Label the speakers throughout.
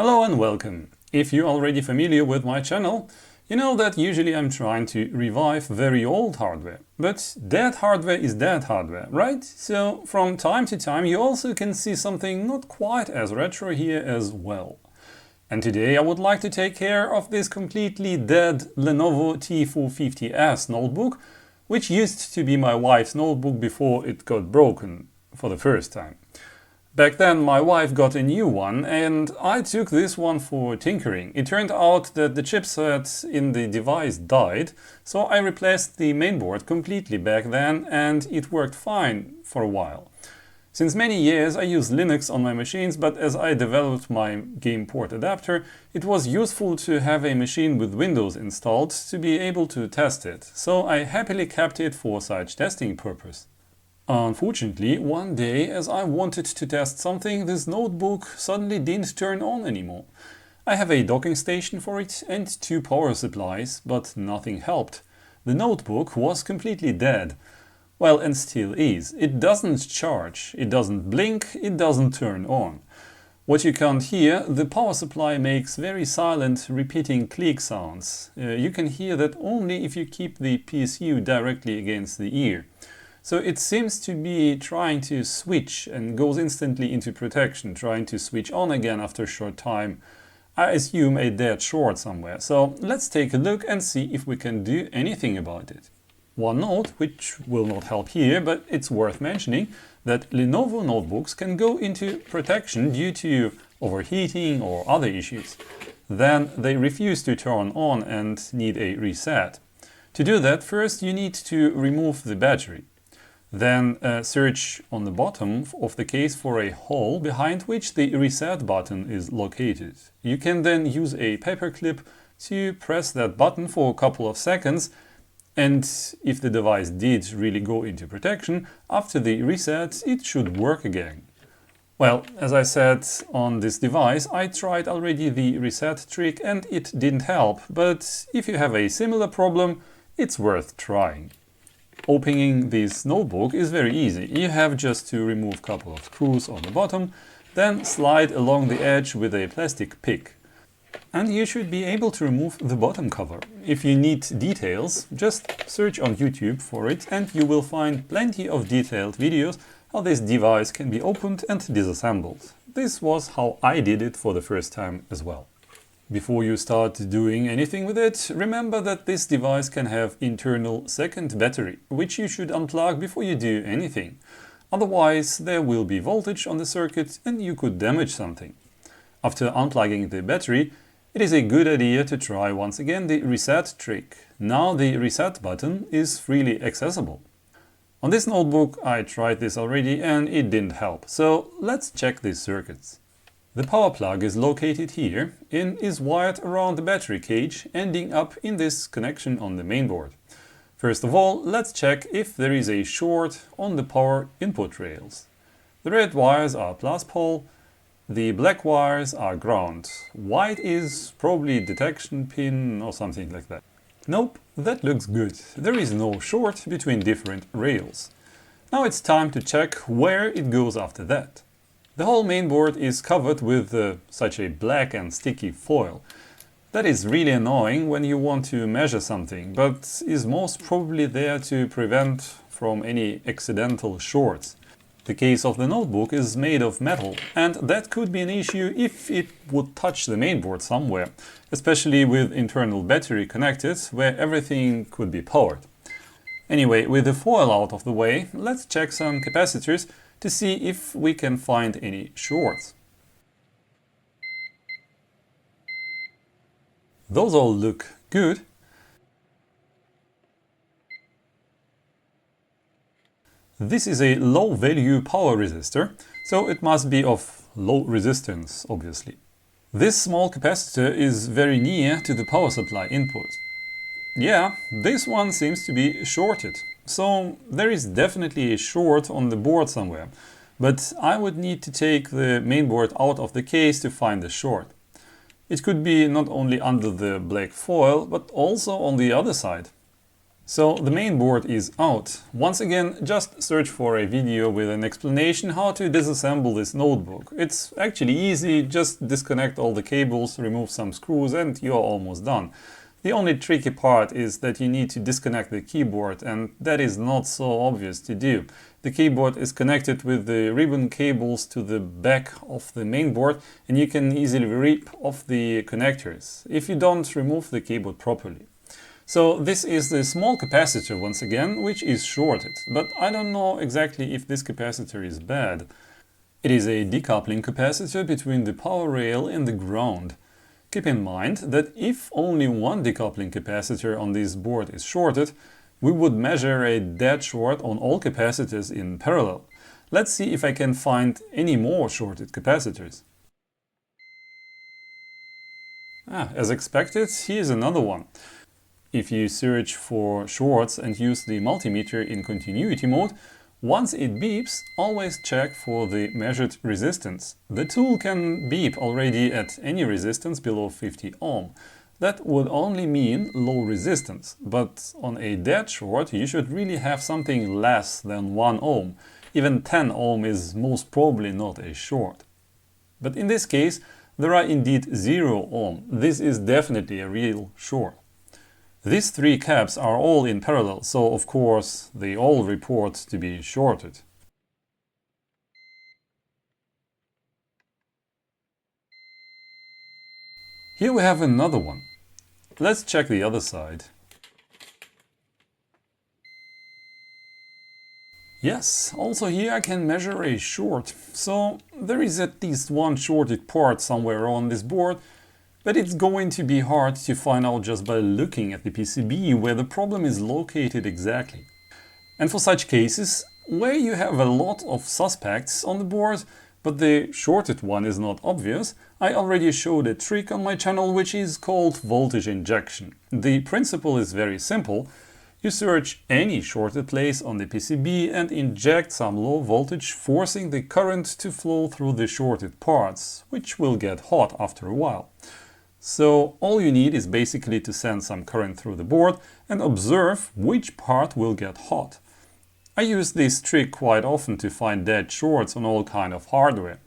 Speaker 1: Hello and welcome. If you're already familiar with my channel, you know that usually I'm trying to revive very old hardware. But dead hardware is dead hardware, right? So from time to time you also can see something not quite as retro here as well. And today I would like to take care of this completely dead Lenovo T450S notebook, which used to be my wife's notebook before it got broken for the first time. Back then my wife got a new one and I took this one for tinkering. It turned out that the chipset in the device died, so I replaced the mainboard completely back then and it worked fine for a while. Since many years I use Linux on my machines, but as I developed my GamePort adapter, it was useful to have a machine with Windows installed to be able to test it, so I happily kept it for such testing purpose. Unfortunately, one day, as I wanted to test something, this notebook suddenly didn't turn on anymore. I have a docking station for it and two power supplies, but nothing helped. The notebook was completely dead. Well, and still is. It doesn't charge, it doesn't blink, it doesn't turn on. What you can't hear, the power supply makes very silent, repeating click sounds. You can hear that only if you keep the PSU directly against the ear. So it seems to be trying to switch and goes instantly into protection, trying to switch on again after a short time. I assume a dead short somewhere. So let's take a look and see if we can do anything about it. One note, which will not help here, but it's worth mentioning, that Lenovo notebooks can go into protection due to overheating or other issues. Then they refuse to turn on and need a reset. To do that, first you need to remove the battery. Then search on the bottom of the case for a hole behind which the reset button is located. You can then use a paperclip to press that button for a couple of seconds, and if the device did really go into protection, after the reset it should work again. Well, as I said, on this device I tried already the reset trick and it didn't help, but if you have a similar problem, it's worth trying. Opening this notebook is very easy. You have just to remove a couple of screws on the bottom, then slide along the edge with a plastic pick. And you should be able to remove the bottom cover. If you need details, just search on YouTube for it and you will find plenty of detailed videos how this device can be opened and disassembled. This was how I did it for the first time as well. Before you start doing anything with it, remember that this device can have internal second battery, which you should unplug before you do anything. Otherwise, there will be voltage on the circuit and you could damage something. After unplugging the battery, it is a good idea to try once again the reset trick. Now the reset button is freely accessible. On this notebook I tried this already and it didn't help, so let's check these circuits. The power plug is located here and is wired around the battery cage, ending up in this connection on the mainboard. First of all, let's check if there is a short on the power input rails. The red wires are plus pole, the black wires are ground. White is probably detection pin or something like that. Nope, that looks good. There is no short between different rails. Now it's time to check where it goes after that. The whole mainboard is covered with such a black and sticky foil. That is really annoying when you want to measure something, but is most probably there to prevent from any accidental shorts. The case of the notebook is made of metal, and that could be an issue if it would touch the mainboard somewhere, especially with internal battery connected, where everything could be powered. Anyway, with the foil out of the way, let's check some capacitors to see if we can find any shorts. Those all look good. This is a low value power resistor, so it must be of low resistance, obviously. This small capacitor is very near to the power supply input. Yeah, this one seems to be shorted. So there is definitely a short on the board somewhere, but I would need to take the mainboard out of the case to find the short. It could be not only under the black foil, but also on the other side. So the main board is out. Once again, just search for a video with an explanation how to disassemble this notebook. It's actually easy, just disconnect all the cables, remove some screws and you're almost done. The only tricky part is that you need to disconnect the keyboard, and that is not so obvious to do. The keyboard is connected with the ribbon cables to the back of the main board and you can easily rip off the connectors if you don't remove the keyboard properly. So this is the small capacitor once again, which is shorted, but I don't know exactly if this capacitor is bad. It is a decoupling capacitor between the power rail and the ground. Keep in mind that if only one decoupling capacitor on this board is shorted, we would measure a dead short on all capacitors in parallel. Let's see if I can find any more shorted capacitors. As expected, here's another one. If you search for shorts and use the multimeter in continuity mode, once it beeps, always check for the measured resistance. The tool can beep already at any resistance below 50 ohm. That would only mean low resistance, but on a dead short you should really have something less than 1 ohm. Even 10 ohm is most probably not a short. But in this case, there are indeed 0 ohm. This is definitely a real short. These three caps are all in parallel, so of course they all report to be shorted. Here we have another one. Let's check the other side. Yes, also here I can measure a short, so there is at least one shorted part somewhere on this board. But it's going to be hard to find out just by looking at the PCB where the problem is located exactly. And for such cases, where you have a lot of suspects on the board, but the shorted one is not obvious, I already showed a trick on my channel which is called voltage injection. The principle is very simple. You search any shorted place on the PCB and inject some low voltage, forcing the current to flow through the shorted parts, which will get hot after a while. So all you need is basically to send some current through the board and observe which part will get hot. I use this trick quite often to find dead shorts on all kind of hardware.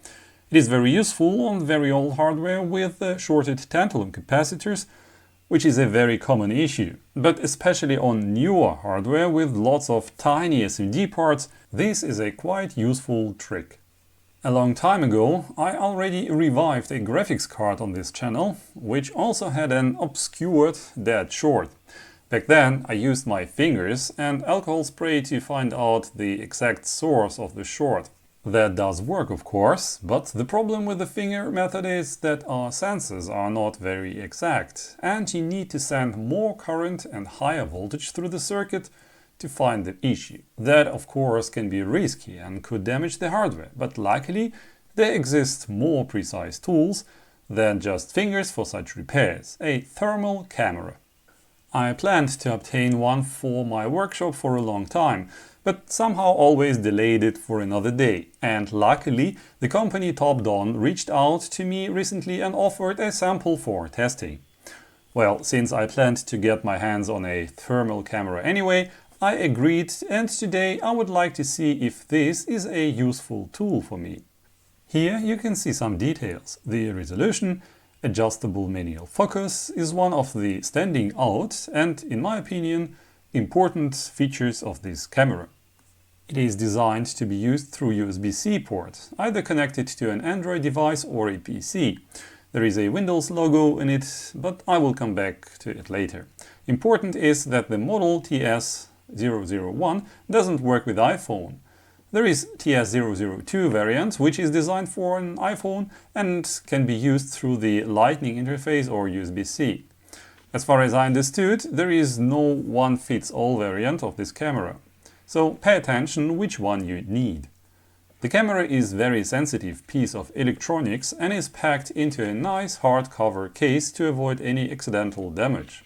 Speaker 1: It is very useful on very old hardware with shorted tantalum capacitors, which is a very common issue. But especially on newer hardware with lots of tiny SMD parts, this is a quite useful trick. A long time ago, I already revived a graphics card on this channel, which also had an obscured dead short. Back then, I used my fingers and alcohol spray to find out the exact source of the short. That does work, of course, but the problem with the finger method is that our sensors are not very exact, and you need to send more current and higher voltage through the circuit to find the issue. That of course can be risky and could damage the hardware, but luckily there exist more precise tools than just fingers for such repairs, a thermal camera. I planned to obtain one for my workshop for a long time, but somehow always delayed it for another day, and luckily the company Topdon reached out to me recently and offered a sample for testing. Well, since I planned to get my hands on a thermal camera anyway, I agreed, and today I would like to see if this is a useful tool for me. Here you can see some details. The resolution, adjustable manual focus is one of the standing out and, in my opinion, important features of this camera. It is designed to be used through USB-C port, either connected to an Android device or a PC. There is a Windows logo in it, but I will come back to it later. Important is that the model TS001 doesn't work with iPhone. There is TS002 variant, which is designed for an iPhone and can be used through the Lightning interface or USB-C. As far as I understood, there is no one-fits-all variant of this camera. So pay attention which one you need. The camera is a very sensitive piece of electronics and is packed into a nice hardcover case to avoid any accidental damage.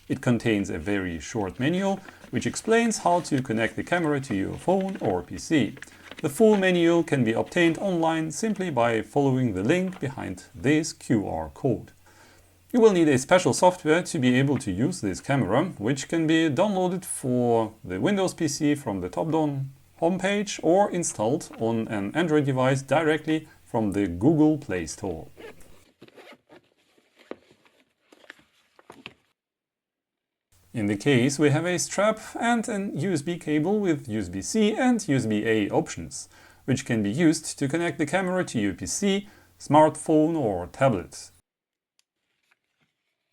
Speaker 1: It contains a very short manual which explains how to connect the camera to your phone or PC. The full manual can be obtained online simply by following the link behind this QR code. You will need a special software to be able to use this camera, which can be downloaded for the Windows PC from the Topdon homepage or installed on an Android device directly from the Google Play Store. In the case, we have a strap and an USB cable with USB-C and USB-A options, which can be used to connect the camera to your PC, smartphone or tablet.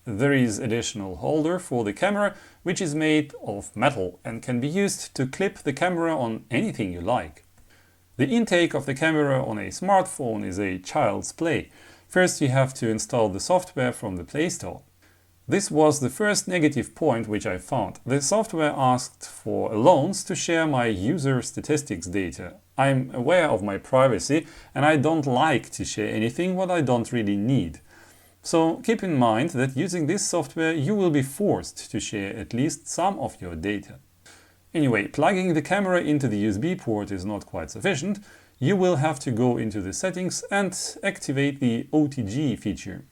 Speaker 1: There is additional holder for the camera, which is made of metal and can be used to clip the camera on anything you like. The intake of the camera on a smartphone is a child's play. First you have to install the software from the Play Store. This was the first negative point which I found. The software asked for allowance to share my user statistics data. I'm aware of my privacy and I don't like to share anything what I don't really need. So keep in mind that using this software you will be forced to share at least some of your data. Anyway, plugging the camera into the USB port is not quite sufficient. You will have to go into the settings and activate the OTG feature.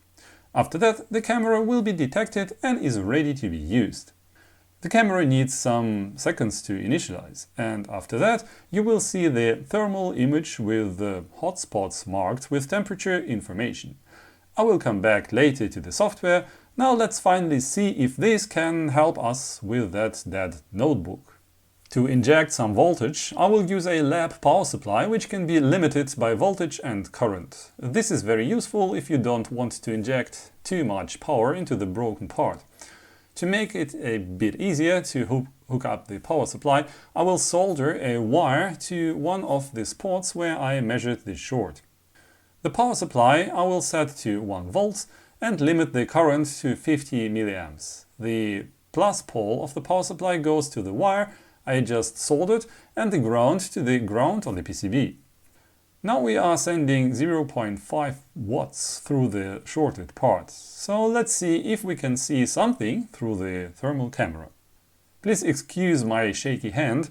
Speaker 1: After that, the camera will be detected and is ready to be used. The camera needs some seconds to initialize, and after that you will see the thermal image with the hotspots marked with temperature information. I will come back later to the software. Now let's finally see if this can help us with that dead notebook. To inject some voltage, I will use a lab power supply which can be limited by voltage and current. This is very useful if you don't want to inject too much power into the broken part. To make it a bit easier to hook up the power supply, I will solder a wire to one of the spots where I measured the short. The power supply I will set to 1 volt and limit the current to 50 mA. The plus pole of the power supply goes to the wire I just soldered and the ground to the ground on the PCB. Now we are sending 0.5 watts through the shorted part. So let's see if we can see something through the thermal camera. Please excuse my shaky hand.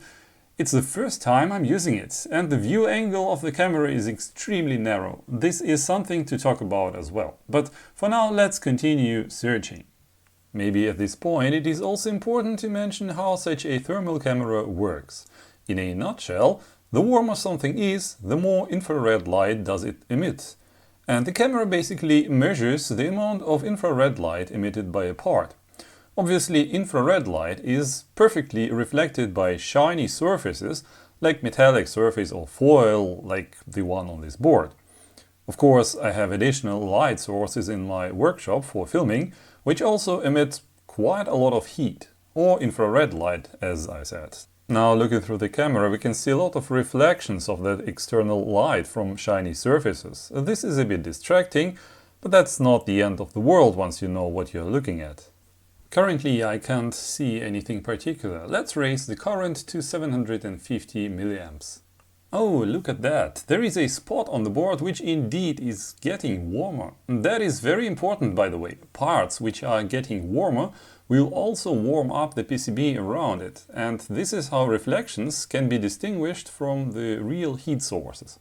Speaker 1: It's the first time I'm using it, and the view angle of the camera is extremely narrow. This is something to talk about as well. But for now, let's continue searching. Maybe at this point it is also important to mention how such a thermal camera works. In a nutshell, the warmer something is, the more infrared light does it emit. And the camera basically measures the amount of infrared light emitted by a part. Obviously, infrared light is perfectly reflected by shiny surfaces like metallic surface or foil like the one on this board. Of course, I have additional light sources in my workshop for filming, which also emit quite a lot of heat, or infrared light as I said. Now looking through the camera we can see a lot of reflections of that external light from shiny surfaces. This is a bit distracting, but that's not the end of the world once you know what you're looking at. Currently I can't see anything particular. Let's raise the current to 750 milliamps. Oh, look at that! There is a spot on the board which indeed is getting warmer. That is very important, by the way. Parts which are getting warmer will also warm up the PCB around it, and this is how reflections can be distinguished from the real heat sources.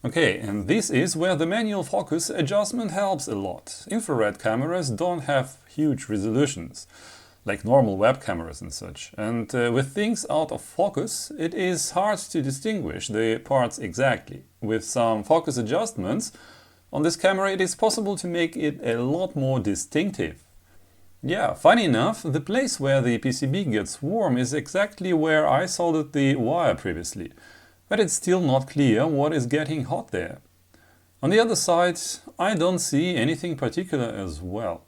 Speaker 1: Okay, and this is where the manual focus adjustment helps a lot. Infrared cameras don't have huge resolutions, like normal web cameras and such. And with things out of focus, it is hard to distinguish the parts exactly. With some focus adjustments on this camera, it is possible to make it a lot more distinctive. Yeah, funny enough, the place where the PCB gets warm is exactly where I soldered the wire previously. But it's still not clear what is getting hot there. On the other side, I don't see anything particular as well.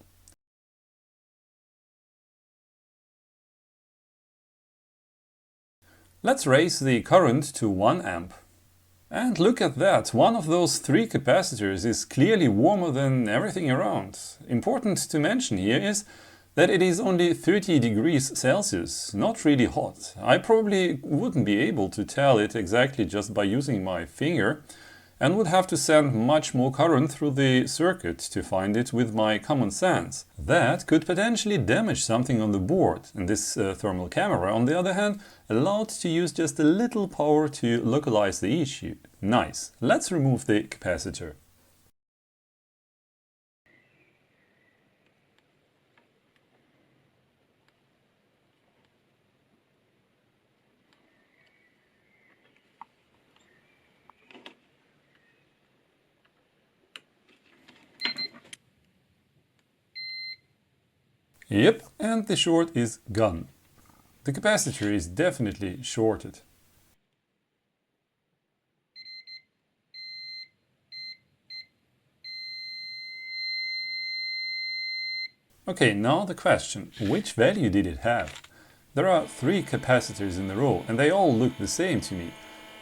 Speaker 1: Let's raise the current to 1 amp. And look at that, one of those 3 capacitors is clearly warmer than everything around. Important to mention here is that it is only 30 degrees Celsius, not really hot. I probably wouldn't be able to tell it exactly just by using my finger, and would have to send much more current through the circuit to find it with my common sense. That could potentially damage something on the board, and this thermal camera, on the other hand, allowed to use just a little power to localize the issue. Nice. Let's remove the capacitor. Yep, and the short is gone. The capacitor is definitely shorted. Okay, now the question, which value did it have? There are 3 capacitors in a row and they all look the same to me.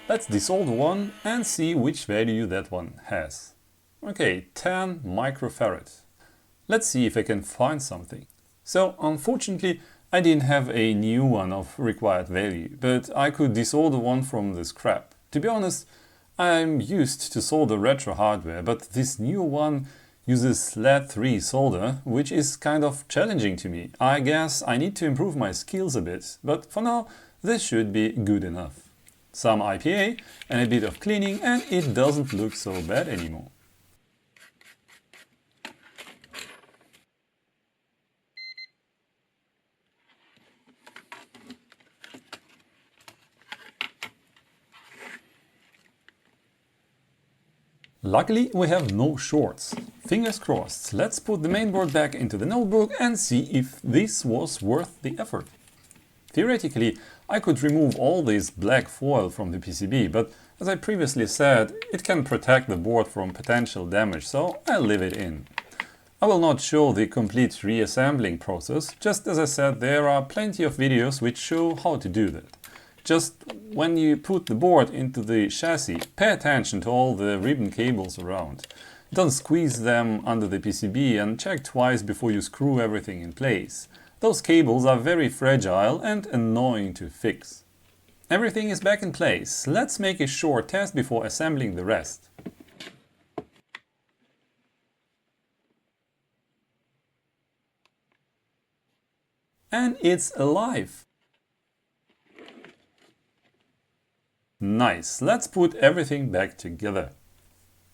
Speaker 1: Let's desolder one and see which value that one has. Okay, 10 microfarad. Let's see if I can find something. So, unfortunately, I didn't have a new one of required value, but I could desolder one from the scrap. To be honest, I'm used to solder retro hardware, but this new one uses lead-3 solder, which is kind of challenging to me. I guess I need to improve my skills a bit, but for now, this should be good enough. Some IPA and a bit of cleaning and it doesn't look so bad anymore. Luckily, we have no shorts. Fingers crossed, let's put the mainboard back into the notebook and see if this was worth the effort. Theoretically, I could remove all this black foil from the PCB, but as I previously said, it can protect the board from potential damage, so I'll leave it in. I will not show the complete reassembling process, just as I said, there are plenty of videos which show how to do that. Just when you put the board into the chassis, pay attention to all the ribbon cables around. Don't squeeze them under the PCB and check twice before you screw everything in place. Those cables are very fragile and annoying to fix. Everything is back in place. Let's make a short test before assembling the rest. And it's alive! Nice, let's put everything back together.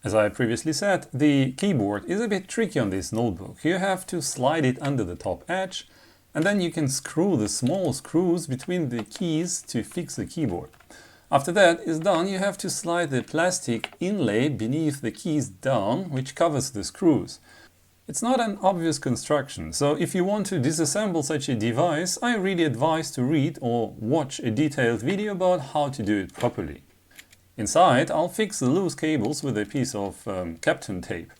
Speaker 1: As I previously said, the keyboard is a bit tricky on this notebook. You have to slide it under the top edge, and then you can screw the small screws between the keys to fix the keyboard. After that is done, you have to slide the plastic inlay beneath the keys down, which covers the screws. It's not an obvious construction, so if you want to disassemble such a device, I really advise to read or watch a detailed video about how to do it properly. Inside, I'll fix the loose cables with a piece of Kapton tape.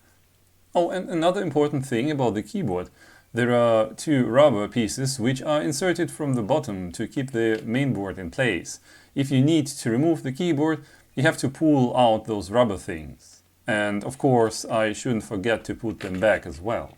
Speaker 1: Oh, and another important thing about the keyboard. There are 2 rubber pieces which are inserted from the bottom to keep the mainboard in place. If you need to remove the keyboard, you have to pull out those rubber things. And of course, I shouldn't forget to put them back as well.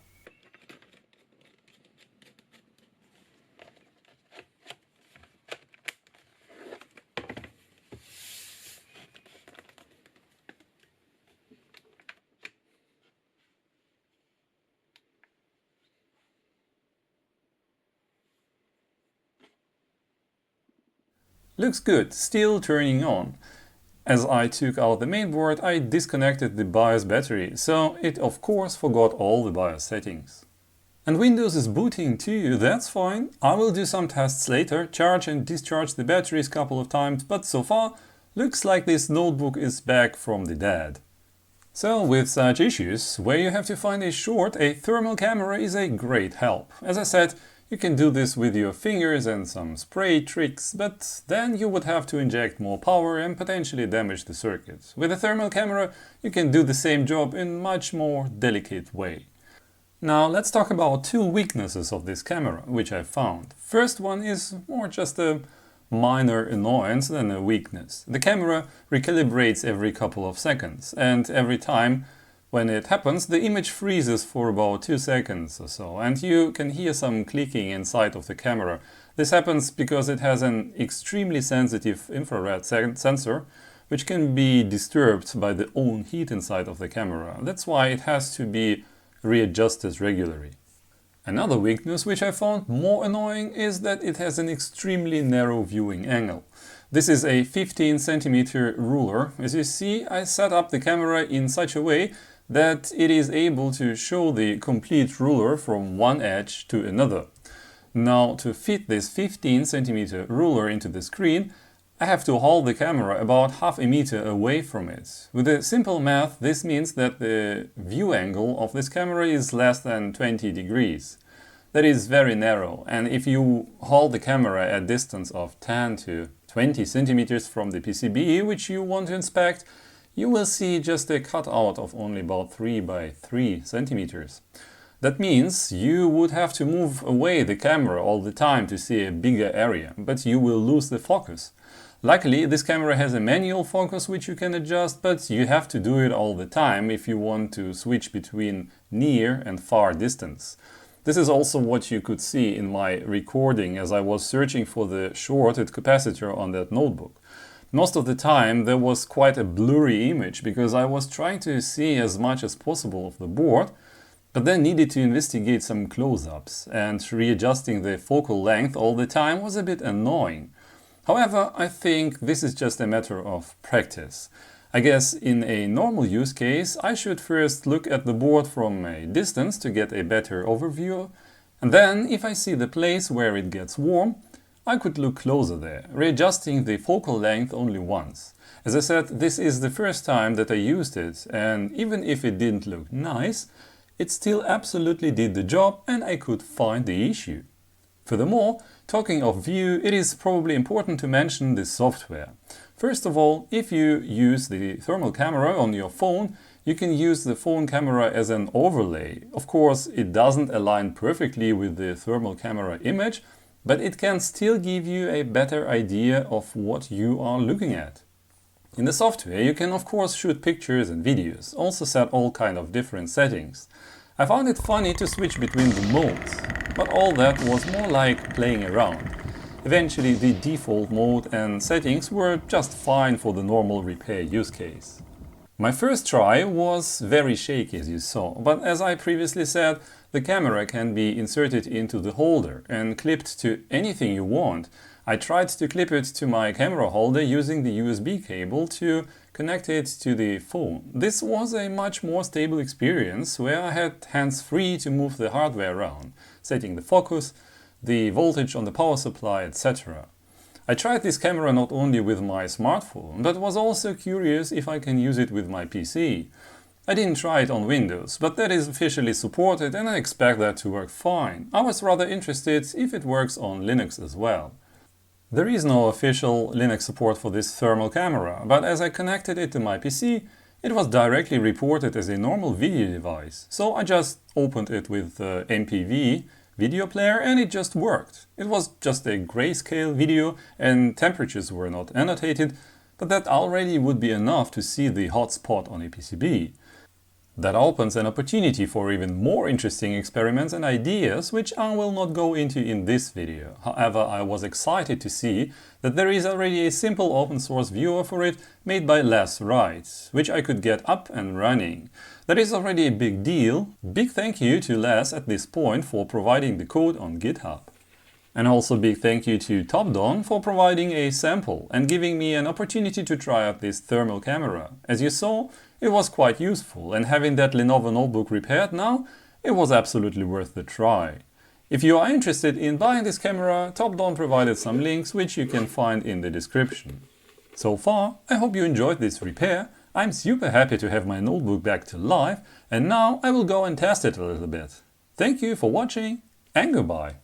Speaker 1: Looks good, still turning on. As I took out the mainboard, I disconnected the BIOS battery, so it of course forgot all the BIOS settings. And Windows is booting too, that's fine. I will do some tests later, charge and discharge the batteries a couple of times, but so far, looks like this notebook is back from the dead. So with such issues, where you have to find a short, a thermal camera is a great help. As I said, you can do this with your fingers and some spray tricks, but then you would have to inject more power and potentially damage the circuit. With a thermal camera, you can do the same job in a much more delicate way. Now let's talk about 2 weaknesses of this camera, which I found. First one is more just a minor annoyance than a weakness. The camera recalibrates every couple of seconds, and every time when it happens, the image freezes for about 2 seconds or so, and you can hear some clicking inside of the camera. This happens because it has an extremely sensitive infrared sensor, which can be disturbed by the own heat inside of the camera. That's why it has to be readjusted regularly. Another weakness which I found more annoying is that it has an extremely narrow viewing angle. This is a 15 cm ruler. As you see, I set up the camera in such a way that it is able to show the complete ruler from one edge to another. Now, to fit this 15 cm ruler into the screen, I have to hold the camera about half a meter away from it. With a simple math, this means that the view angle of this camera is less than 20 degrees. that is very narrow, and if you hold the camera at a distance of 10 to 20 centimeters from the PCB which you want to inspect, you will see just a cutout of only about 3 by 3 centimeters. That means you would have to move away the camera all the time to see a bigger area, but you will lose the focus. Luckily, this camera has a manual focus which you can adjust, but you have to do it all the time if you want to switch between near and far distance. This is also what you could see in my recording as I was searching for the shorted capacitor on that notebook. Most of the time there was quite a blurry image because I was trying to see as much as possible of the board, but then needed to investigate some close-ups, and readjusting the focal length all the time was a bit annoying. However, I think this is just a matter of practice. I guess in a normal use case, I should first look at the board from a distance to get a better overview, and then, if I see the place where it gets warm, I could look closer there, readjusting the focal length only once. As I said, this is the first time that I used it, and even if it didn't look nice, it still absolutely did the job and I could find the issue. Furthermore, talking of view, it is probably important to mention the software. First of all, if you use the thermal camera on your phone, you can use the phone camera as an overlay. Of course, it doesn't align perfectly with the thermal camera image, but it can still give you a better idea of what you are looking at. In the software, you can of course shoot pictures and videos, also set all kind of different settings. I found it funny to switch between the modes, but all that was more like playing around. Eventually the default mode and settings were just fine for the normal repair use case. My first try was very shaky, as you saw, but as I previously said, the camera can be inserted into the holder and clipped to anything you want. I tried to clip it to my camera holder using the USB cable to connect it to the phone. This was a much more stable experience where I had hands free to move the hardware around, setting the focus, the voltage on the power supply, etc. I tried this camera not only with my smartphone, but was also curious if I can use it with my PC. I didn't try it on Windows, but that is officially supported and I expect that to work fine. I was rather interested if it works on Linux as well. There is no official Linux support for this thermal camera, but as I connected it to my PC, it was directly reported as a normal video device. So I just opened it with MPV video player and it just worked. It was just a grayscale video and temperatures were not annotated, but that already would be enough to see the hotspot on a PCB. That opens an opportunity for even more interesting experiments and ideas, which I will not go into in this video. However, I was excited to see that there is already a simple open source viewer for it made by Wright, which I could get up and running. That is already a big deal. Big thank you to Les at this point for providing the code on GitHub. And also big thank you to Topdon for providing a sample and giving me an opportunity to try out this thermal camera. As you saw, it was quite useful, and having that Lenovo notebook repaired now, it was absolutely worth the try. If you are interested in buying this camera, Topdon provided some links which you can find in the description. So far, I hope you enjoyed this repair. I'm super happy to have my notebook back to life, and now I will go and test it a little bit. Thank you for watching and goodbye.